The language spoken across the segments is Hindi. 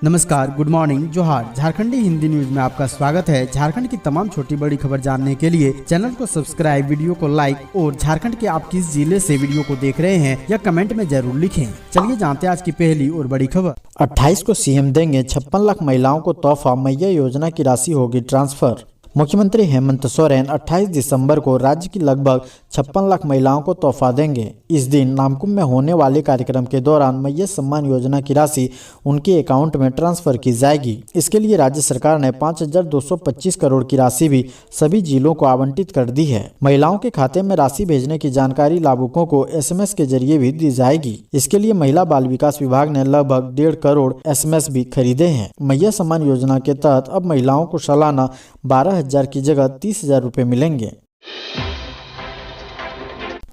नमस्कार, गुड मॉर्निंग, जोहार। झारखंडी हिंदी न्यूज में आपका स्वागत है। झारखंड की तमाम छोटी बड़ी खबर जानने के लिए चैनल को सब्सक्राइब, वीडियो को लाइक और झारखंड के आप किस जिले से वीडियो को देख रहे हैं या कमेंट में जरूर लिखें। चलिए जानते हैं आज की पहली और बड़ी खबर। 28 को सीएम देंगे 56 लाख महिलाओं को तोहफा, मैया योजना की राशि होगी ट्रांसफर। मुख्यमंत्री हेमंत सोरेन 28 दिसंबर को राज्य की लगभग 56 लाख महिलाओं को तोहफा देंगे। इस दिन नामकुम में होने वाले कार्यक्रम के दौरान मैया सम्मान योजना की राशि उनके अकाउंट में ट्रांसफर की जाएगी। इसके लिए राज्य सरकार ने 5,225 करोड़ की राशि भी सभी जिलों को आवंटित कर दी है। महिलाओं के खाते में राशि भेजने की जानकारी लाभुकों को SMS के जरिए भी दी जाएगी। इसके लिए महिला बाल विकास विभाग ने लगभग 1.5 करोड़ SMS भी खरीदे हैं। मैया सम्मान योजना के तहत अब महिलाओं को सालाना 12,000 की जगह 30,000 रुपए मिलेंगे।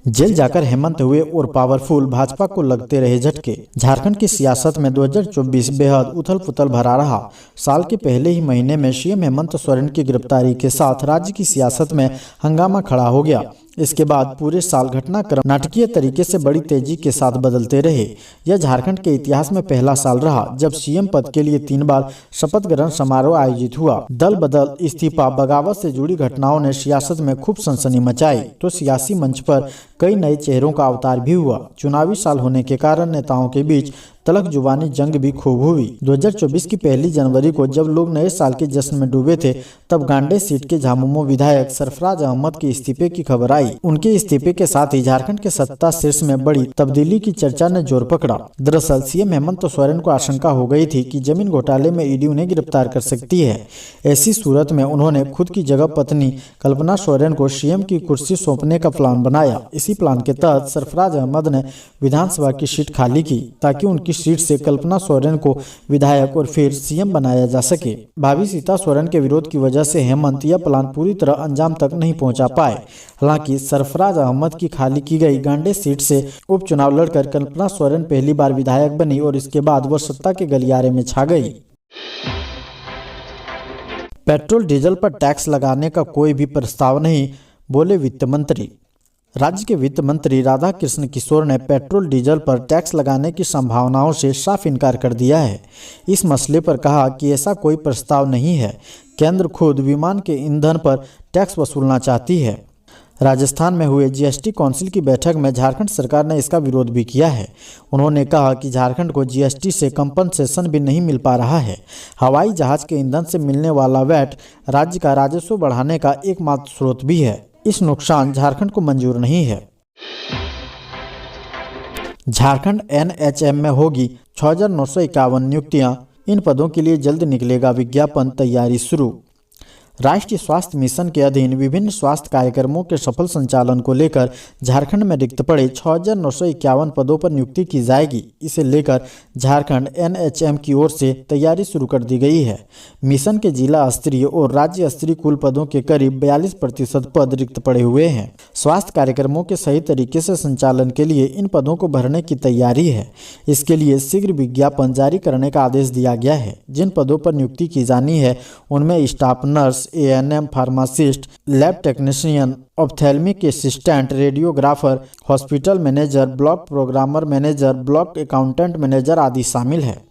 जेल जाकर हेमंत हुए और पावरफुल, भाजपा को लगते रहे झटके। झारखंड की सियासत में 2024 बेहद उथल पुथल भरा रहा। साल के पहले ही महीने में सीएम हेमंत सोरेन की गिरफ्तारी के साथ राज्य की सियासत में हंगामा खड़ा हो गया। इसके बाद पूरे साल घटनाक्रम नाटकीय तरीके से बड़ी तेजी के साथ बदलते रहे। यह झारखंड के इतिहास में पहला साल रहा जब सीएम पद के लिए 3 बार शपथ ग्रहण समारोह आयोजित हुआ। दल बदल, इस्तीफा, बगावत से जुड़ी घटनाओं ने सियासत में खूब सनसनी मचाई तो सियासी मंच पर कई नए चेहरों का अवतार भी हुआ। चुनावी साल होने के कारण नेताओं के बीच तलक जुबानी जंग भी खूब हुई। 2024 की 1 जनवरी को जब लोग नए साल के जश्न में डूबे थे, तब गांडे सीट के झामुमो विधायक सरफराज अहमद के इस्तीफे की खबर आई। उनके इस्तीफे के साथ ही झारखंड के सत्ता शीर्ष में बड़ी तब्दीली की चर्चा ने जोर पकड़ा। दरअसल सीएम हेमंत सोरेन को आशंका हो गई थी कि जमीन घोटाले में ईडी उन्हें गिरफ्तार कर सकती है। ऐसी सूरत में उन्होंने खुद की जगह पत्नी कल्पना सोरेन को सीएम की कुर्सी सौंपने का प्लान बनाया। इसी प्लान के तहत सरफराज अहमद ने विधानसभा की सीट खाली की ताकि उनकी सीट से कल्पना सोरेन को विधायक और फिर सीएम बनाया जा सके। भाभी सीता सोरेन के विरोध की वजह से हेमंत यह प्लान पूरी तरह अंजाम तक नहीं पहुंचा पाए। हालांकि सरफराज अहमद की खाली की गई गांडे सीट से उपचुनाव लड़कर कल्पना सोरेन पहली बार विधायक बनी और इसके बाद वह सत्ता के गलियारे में छा गई। पेट्रोल डीजल पर टैक्स लगाने का कोई भी प्रस्ताव नहीं, बोले वित्त मंत्री। राज्य के वित्त मंत्री राधाकृष्ण किशोर ने पेट्रोल डीजल पर टैक्स लगाने की संभावनाओं से साफ इनकार कर दिया है। इस मसले पर कहा कि ऐसा कोई प्रस्ताव नहीं है। केंद्र खुद विमान के ईंधन पर टैक्स वसूलना चाहती है। राजस्थान में हुए GST काउंसिल की बैठक में झारखंड सरकार ने इसका विरोध भी किया है। उन्होंने कहा कि झारखंड को GST से कंपनसेशन भी नहीं मिल पा रहा है। हवाई जहाज के ईंधन से मिलने वाला वैट राज्य का राजस्व बढ़ाने का एकमात्र स्रोत भी है। इस नुकसान झारखंड को मंजूर नहीं है। झारखंड NHM में होगी 6,951 नियुक्तियां। इन पदों के लिए जल्द निकलेगा विज्ञापन, तैयारी शुरू। राष्ट्रीय स्वास्थ्य मिशन के अधीन विभिन्न स्वास्थ्य कार्यक्रमों के सफल संचालन को लेकर झारखंड में रिक्त पड़े 6,951 पदों पर नियुक्ति की जाएगी। इसे लेकर झारखंड NHM की ओर से तैयारी शुरू कर दी गई है। मिशन के जिला स्तरीय और राज्य स्तरीय कुल पदों के करीब 42% पद रिक्त पड़े हुए हैं। स्वास्थ्य कार्यक्रमों के सही तरीके से संचालन के लिए इन पदों को भरने की तैयारी है। इसके लिए शीघ्र विज्ञापन जारी करने का आदेश दिया गया है। जिन पदों पर नियुक्ति की जानी है उनमें staff nurse, ANM, pharmacist, lab technician, ophthalmic assistant, radiographer, hospital manager, block programmer manager, block accountant manager आदि शामिल है।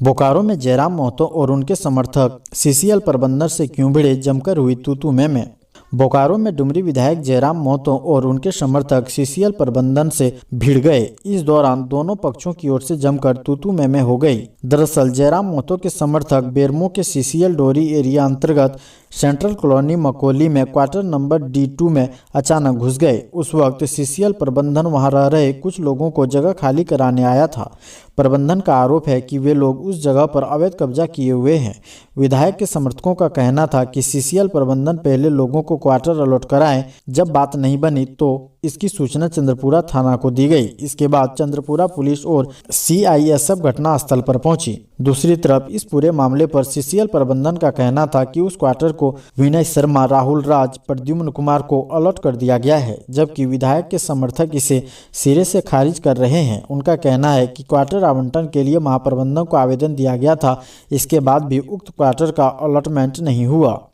बोकारो में जयराम महतो और उनके समर्थक CCL प्रबंधन से क्यों भिड़े, जमकर हुई तू-तू मैं। बोकारो में डुमरी विधायक जयराम महतो और उनके समर्थक CCL प्रबंधन से भिड़ गए। इस दौरान दोनों पक्षों की ओर से जमकर तू-तू मैं हो गई। दरअसल जयराम महतो के समर्थक बेरमो के CCL डोरी एरिया अंतर्गत सेंट्रल कॉलोनी मकोली में क्वार्टर नंबर D2 में अचानक घुस गए। उस वक्त CCL प्रबंधन वहां रह रहे कुछ लोगों को जगह खाली कराने आया था। प्रबंधन का आरोप है कि वे लोग उस जगह पर अवैध कब्जा किए हुए हैं। विधायक के समर्थकों का कहना था कि CCL प्रबंधन पहले लोगों को क्वार्टर अलॉट कराएं। जब बात नहीं बनी तो इसकी सूचना चंद्रपुरा थाना को दी गई। इसके बाद चंद्रपुरा पुलिस और CISF घटनास्थल पर पहुंची। दूसरी तरफ इस पूरे मामले पर CCL प्रबंधन का कहना था कि उस क्वार्टर को विनय शर्मा, राहुल राज, प्रद्युम्न कुमार को अलॉट कर दिया गया है, जबकि विधायक के समर्थक इसे सिरे से खारिज कर रहे हैं। उनका कहना है कि क्वार्टर आवंटन के लिए महाप्रबंधक को आवेदन दिया गया था, इसके बाद भी उक्त क्वार्टर का अलॉटमेंट नहीं हुआ।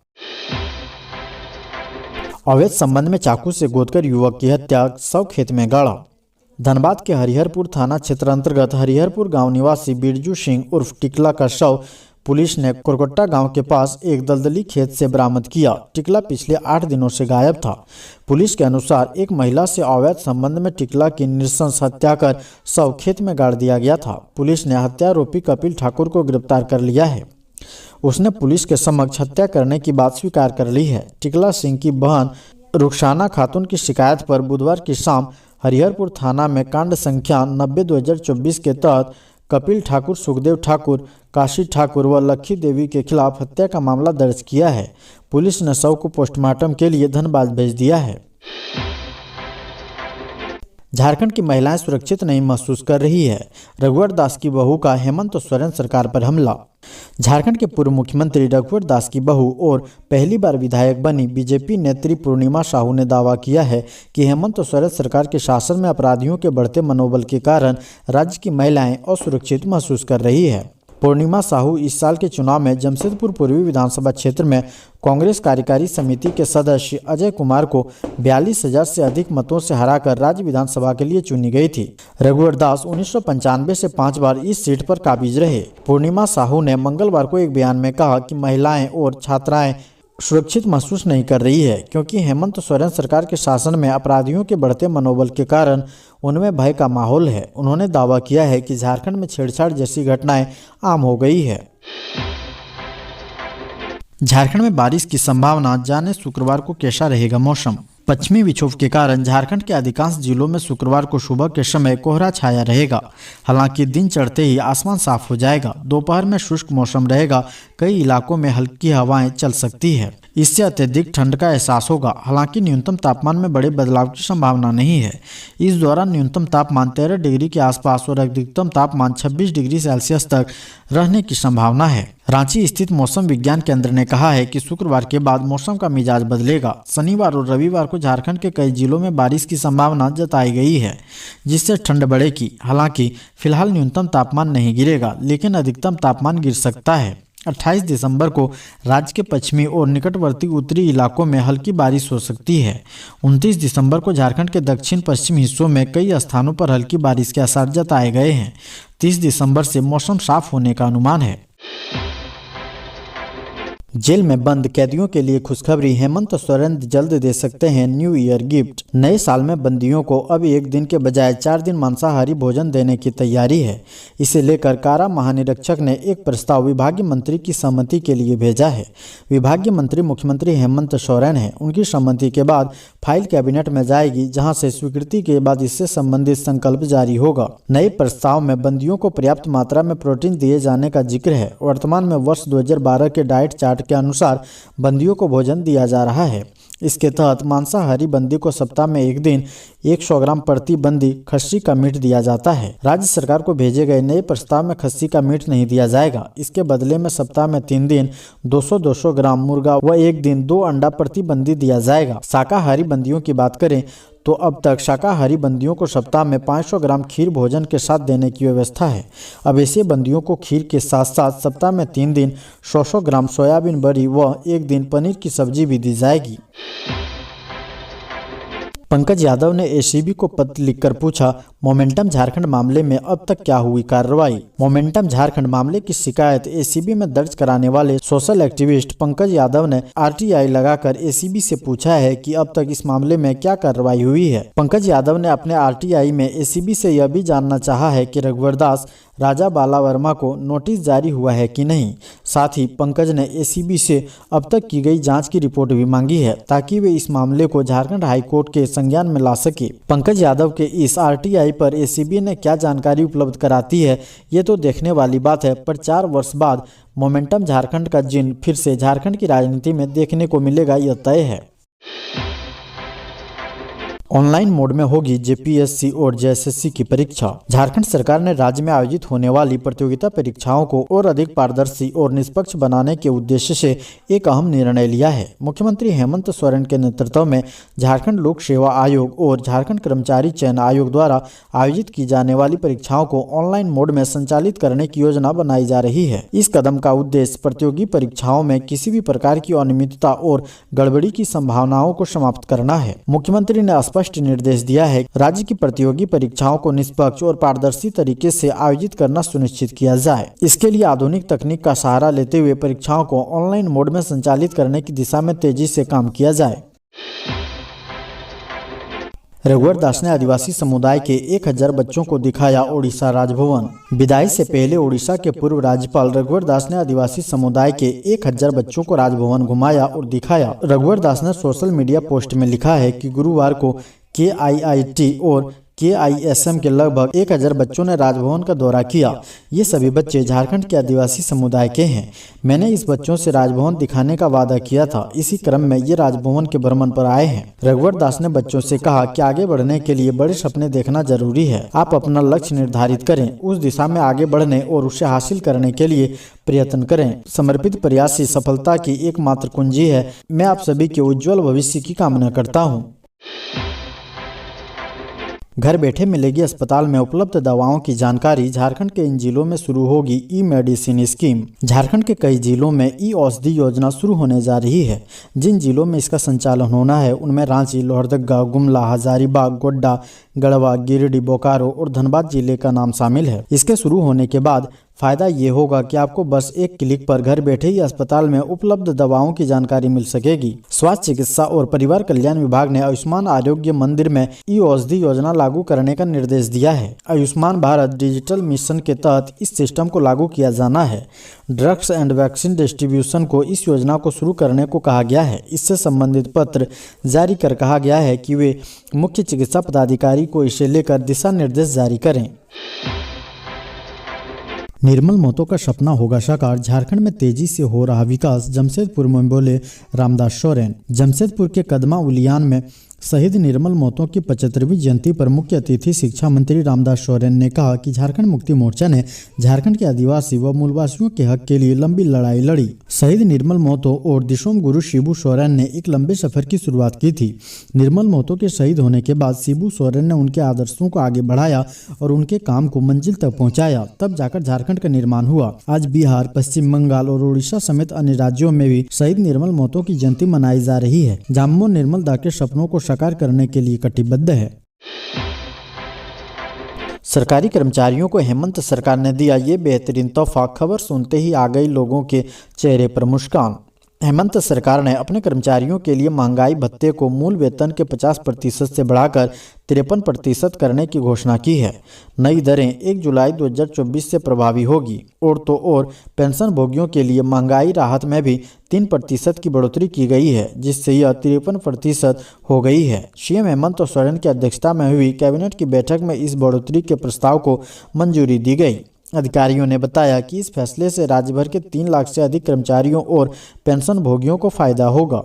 अवैध संबंध में चाकू से गोदकर युवक की हत्या, शव खेत में गाड़ा। धनबाद के हरिहरपुर थाना क्षेत्र अंतर्गत हरिहरपुर गांव निवासी बिरजू सिंह उर्फ टिकला का शव पुलिस ने कोरगट्टा गांव के पास एक दलदली खेत से बरामद किया। टिकला पिछले 8 दिनों से गायब था। पुलिस के अनुसार एक महिला से अवैध संबंध में टिकला की नृशंस हत्या कर शव खेत में गाड़ दिया गया था। पुलिस ने हत्यारोपी कपिल ठाकुर को गिरफ्तार कर लिया है। उसने पुलिस के समक्ष हत्या करने की बात स्वीकार कर ली है। टिकला सिंह की बहन रुखसाना खातून की शिकायत पर बुधवार की शाम हरिहरपुर थाना में कांड संख्या 90/2024 के तहत कपिल ठाकुर, सुखदेव ठाकुर, काशी ठाकुर व लक्खी देवी के खिलाफ हत्या का मामला दर्ज किया है। पुलिस ने शव को पोस्टमार्टम के लिए धनबाद भेज दिया है। झारखंड की महिलाएं सुरक्षित नहीं महसूस कर रही है। रघुवर दास की बहू का हेमंत सोरेन सरकार पर हमला। झारखंड के पूर्व मुख्यमंत्री रघुवर दास की बहू और पहली बार विधायक बनी बीजेपी नेत्री पूर्णिमा साहू ने दावा किया है कि हेमंत सोरेन सरकार के शासन में अपराधियों के बढ़ते मनोबल के कारण राज्य की महिलाएं असुरक्षित महसूस कर रही है। पूर्णिमा साहू इस साल के चुनाव में जमशेदपुर पूर्वी विधानसभा क्षेत्र में कांग्रेस कार्यकारी समिति के सदस्य अजय कुमार को 42,000 से अधिक मतों से हराकर राज्य विधानसभा के लिए चुनी गई थी। रघुवर दास 1995 से 5 बार इस सीट पर काबिज रहे। पूर्णिमा साहू ने मंगलवार को एक बयान में कहा कि महिलाएं और छात्राएं सुरक्षित महसूस नहीं कर रही है क्योंकि हेमंत सोरेन सरकार के शासन में अपराधियों के बढ़ते मनोबल के कारण उनमें भय का माहौल है। उन्होंने दावा किया है कि झारखंड में छेड़छाड़ जैसी घटनाएं आम हो गई है। झारखंड में बारिश की संभावना, जाने शुक्रवार को कैसा रहेगा मौसम। पश्चिमी विक्षोभ के कारण झारखंड के अधिकांश जिलों में शुक्रवार को सुबह के समय कोहरा छाया रहेगा। हालांकि दिन चढ़ते ही आसमान साफ हो जाएगा। दोपहर में शुष्क मौसम रहेगा। कई इलाकों में हल्की हवाएं चल सकती है। इससे अत्यधिक ठंड का एहसास होगा। हालांकि न्यूनतम तापमान में बड़े बदलाव की संभावना नहीं है। इस दौरान न्यूनतम तापमान 13 डिग्री के आसपास और अधिकतम तापमान 26 डिग्री सेल्सियस तक रहने की संभावना है। रांची स्थित मौसम विज्ञान केंद्र ने कहा है कि शुक्रवार के बाद मौसम का मिजाज बदलेगा। शनिवार और रविवार को झारखंड के कई जिलों में बारिश की संभावना जताई गई है, जिससे ठंड बढ़ेगी। हालांकि फिलहाल न्यूनतम तापमान नहीं गिरेगा, लेकिन अधिकतम तापमान गिर सकता है। 28 दिसंबर को राज्य के पश्चिमी और निकटवर्ती उत्तरी इलाकों में हल्की बारिश हो सकती है। 29 दिसंबर को झारखंड के दक्षिण पश्चिम हिस्सों में कई स्थानों पर हल्की बारिश के आसार जताए गए हैं। 30 दिसंबर से मौसम साफ होने का अनुमान है। जेल में बंद कैदियों के लिए खुशखबरी, हेमंत सोरेन जल्द दे सकते हैं न्यू ईयर गिफ्ट। नए साल में बंदियों को अब 1 दिन के बजाय 4 दिन मांसाहारी भोजन देने की तैयारी है। इसे लेकर कारा महानिरीक्षक ने एक प्रस्ताव विभागीय मंत्री की सहमति के लिए भेजा है। विभागीय मंत्री मुख्यमंत्री हेमंत सोरेन हैं। उनकी सहमति के बाद फाइल कैबिनेट में जाएगी, जहाँ से स्वीकृति के बाद इससे संबंधित संकल्प जारी होगा। नए प्रस्ताव में बंदियों को पर्याप्त मात्रा में प्रोटीन दिए जाने का जिक्र है। वर्तमान में वर्ष 2012 के डाइट चार्ट के अनुसार बंदियों को भोजन दिया जा रहा है। इसके तहत मांसाहारी बंदी को सप्ताह में 1 दिन 100 ग्राम प्रति बंदी खस्सी का मीट दिया जाता है। राज्य सरकार को भेजे गए नए प्रस्ताव में खस्सी का मीट नहीं दिया जाएगा। इसके बदले में सप्ताह में 3 दिन 200-200 ग्राम मुर्गा व 1 दिन 2 अंडा प्रति बंदी दिया जाएगा। शाकाहारी बंदियों की बात करें तो अब तक शाकाहारी बंदियों को सप्ताह में 500 ग्राम खीर भोजन के साथ देने की व्यवस्था है। अब ऐसे बंदियों को खीर के साथ साथ सप्ताह में 3 दिन 100 ग्राम सोयाबीन बड़ी व 1 दिन पनीर की सब्जी भी दी जाएगी। पंकज यादव ने एसीबी को पत्र लिखकर पूछा, मोमेंटम झारखंड मामले में अब तक क्या हुई कार्रवाई। मोमेंटम झारखंड मामले की शिकायत एसीबी में दर्ज कराने वाले सोशल एक्टिविस्ट पंकज यादव ने आरटीआई लगाकर एसीबी से पूछा है कि अब तक इस मामले में क्या कार्रवाई हुई है। पंकज यादव ने अपने आरटीआई में एसीबी से यह भी जानना चाहा है कि रघुवर दास, राजा बाला वर्मा को नोटिस जारी हुआ है कि नहीं। साथ ही पंकज ने एसीबी से अब तक की गई जांच की रिपोर्ट भी मांगी है, ताकि वे इस मामले को झारखंड हाईकोर्ट के संज्ञान में ला सके। पंकज यादव के इस आरटीआई पर एसीबी ने क्या जानकारी उपलब्ध कराती है, ये तो देखने वाली बात है। पर 4 वर्ष बाद मोमेंटम झारखंड का जिन फिर से झारखंड की राजनीति में देखने को मिलेगा, यह तय है। ऑनलाइन मोड में होगी जेपीएससी और जेएसएससी की परीक्षा। झारखंड सरकार ने राज्य में आयोजित होने वाली प्रतियोगिता परीक्षाओं को और अधिक पारदर्शी और निष्पक्ष बनाने के उद्देश्य से एक अहम निर्णय लिया है। मुख्यमंत्री हेमंत सोरेन के नेतृत्व में झारखंड लोक सेवा आयोग और झारखंड कर्मचारी चयन आयोग द्वारा आयोजित की जाने वाली परीक्षाओं को ऑनलाइन मोड में संचालित करने की योजना बनाई जा रही है। इस कदम का उद्देश्य प्रतियोगी परीक्षाओं में किसी भी प्रकार की अनियमितता और गड़बड़ी की संभावनाओं को समाप्त करना है। मुख्यमंत्री ने स्पष्ट निर्देश दिया है कि राज्य की प्रतियोगी परीक्षाओं को निष्पक्ष और पारदर्शी तरीके से आयोजित करना सुनिश्चित किया जाए। इसके लिए आधुनिक तकनीक का सहारा लेते हुए परीक्षाओं को ऑनलाइन मोड में संचालित करने की दिशा में तेजी से काम किया जाए। रघुवर दास ने आदिवासी समुदाय के 1000 बच्चों को दिखाया ओडिशा राजभवन। विदाई से पहले ओडिशा के पूर्व राज्यपाल रघुवर दास ने आदिवासी समुदाय के 1000 बच्चों को राजभवन घुमाया और दिखाया। रघुवर दास ने सोशल मीडिया पोस्ट में लिखा है कि गुरुवार को KIIT और KISM के लगभग 1000 बच्चों ने राजभवन का दौरा किया। ये सभी बच्चे झारखंड के आदिवासी समुदाय के हैं। मैंने इस बच्चों से राजभवन दिखाने का वादा किया था। इसी क्रम में ये राजभवन के भ्रमण पर आए हैं। रघुवर दास ने बच्चों से कहा कि आगे बढ़ने के लिए बड़े सपने देखना जरूरी है। आप अपना लक्ष्य निर्धारित करें, उस दिशा में आगे बढ़ने और उसे हासिल करने के लिए प्रयत्न करें। समर्पित प्रयास ही सफलता की एकमात्र कुंजी है। मैं आप सभी के उज्जवल भविष्य की कामना करता हूँ। घर बैठे मिलेगी अस्पताल में उपलब्ध दवाओं की जानकारी। झारखंड के इन जिलों में शुरू होगी ई-मेडिसिन स्कीम। झारखंड के कई जिलों में ई-औषधि योजना शुरू होने जा रही है। जिन जिलों में इसका संचालन होना है उनमें रांची, लोहरदगा, गुमला, हजारीबाग, गोड्डा, गढ़वा, गिरिडीह, बोकारो और धनबाद जिले का नाम शामिल है। इसके शुरू होने के बाद फायदा ये होगा कि आपको बस एक क्लिक पर घर बैठे ही अस्पताल में उपलब्ध दवाओं की जानकारी मिल सकेगी। स्वास्थ्य, चिकित्सा और परिवार कल्याण विभाग ने आयुष्मान आरोग्य मंदिर में ई-औषधि योजना लागू करने का निर्देश दिया है। आयुष्मान भारत डिजिटल मिशन के तहत इस सिस्टम को लागू किया जाना है। ड्रग्स एंड वैक्सीन डिस्ट्रीब्यूशन को इस योजना को शुरू करने को कहा गया है। इससे संबंधित पत्र जारी कर कहा गया है कि वे मुख्य चिकित्सा पदाधिकारी को इसे लेकर दिशा निर्देश जारी करें। निर्मल महतो का सपना होगा साकार। झारखंड में तेजी से हो रहा विकास, जमशेदपुर में बोले रामदास सोरेन। जमशेदपुर के कदमा उलियान में शहीद निर्मल महतो की 75वीं जयंती पर मुख्य अतिथि शिक्षा मंत्री रामदास सोरेन ने कहा कि झारखंड मुक्ति मोर्चा ने झारखंड के आदिवासी व मूलवासियों के हक के लिए लंबी लड़ाई लड़ी। शहीद निर्मल महतो और दिशोम गुरु शिबू सोरेन ने एक लंबे सफर की शुरुआत की थी। निर्मल महतो के शहीद होने के बाद शिबू सोरेन ने उनके आदर्शों को आगे बढ़ाया और उनके काम को मंजिल तक पहुंचाया, तब जाकर झारखंड का निर्माण हुआ। आज बिहार, पश्चिम बंगाल और उड़ीसा समेत अन्य राज्यों में भी शहीद निर्मल महतो की जयंती मनाई जा रही है। जाम्बो निर्मल दा के सपनों को साकार करने के लिए कटिबद्ध है। सरकारी कर्मचारियों को हेमंत सरकार ने दिया ये बेहतरीन तोहफा। खबर सुनते ही आ गई लोगों के चेहरे पर मुस्कान। हेमंत सरकार ने अपने कर्मचारियों के लिए महंगाई भत्ते को मूल वेतन के 50% से बढ़ाकर 53% करने की घोषणा की है। नई दरें 1 जुलाई 2024 से प्रभावी होगी। और पेंशन भोगियों के लिए महंगाई राहत में भी 3% की बढ़ोतरी की गई है, जिससे यह 53% हो गई है। सीएम हेमंत सोरेन की अध्यक्षता में हुई कैबिनेट की बैठक में इस बढ़ोतरी के प्रस्ताव को मंजूरी दी गई। अधिकारियों ने बताया कि इस फैसले से राज्य भर के 3 लाख से अधिक कर्मचारियों और पेंशन भोगियों को फायदा होगा।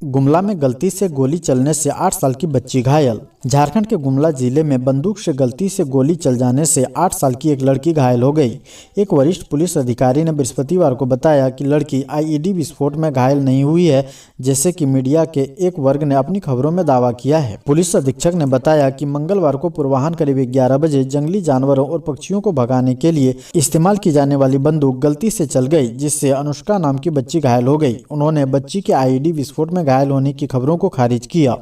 गुमला में गलती से गोली चलने से 8 साल की बच्ची घायल। झारखंड के गुमला जिले में बंदूक से गलती से गोली चल जाने से 8 साल की एक लड़की घायल हो गई। एक वरिष्ठ पुलिस अधिकारी ने बृहस्पतिवार को बताया कि लड़की आईईडी विस्फोट में घायल नहीं हुई है, जैसे कि मीडिया के एक वर्ग ने अपनी खबरों में दावा किया है। पुलिस अधीक्षक ने बताया कि मंगलवार को पूर्वाह्न करीब 11 बजे जंगली जानवरों और पक्षियों को भगाने के लिए इस्तेमाल की जाने वाली बंदूक गलती से चल गई, जिससे अनुष्का नाम की बच्ची घायल हो गई। उन्होंने बच्ची के आईईडी विस्फोट में घायल होने की खबरों को खारिज किया।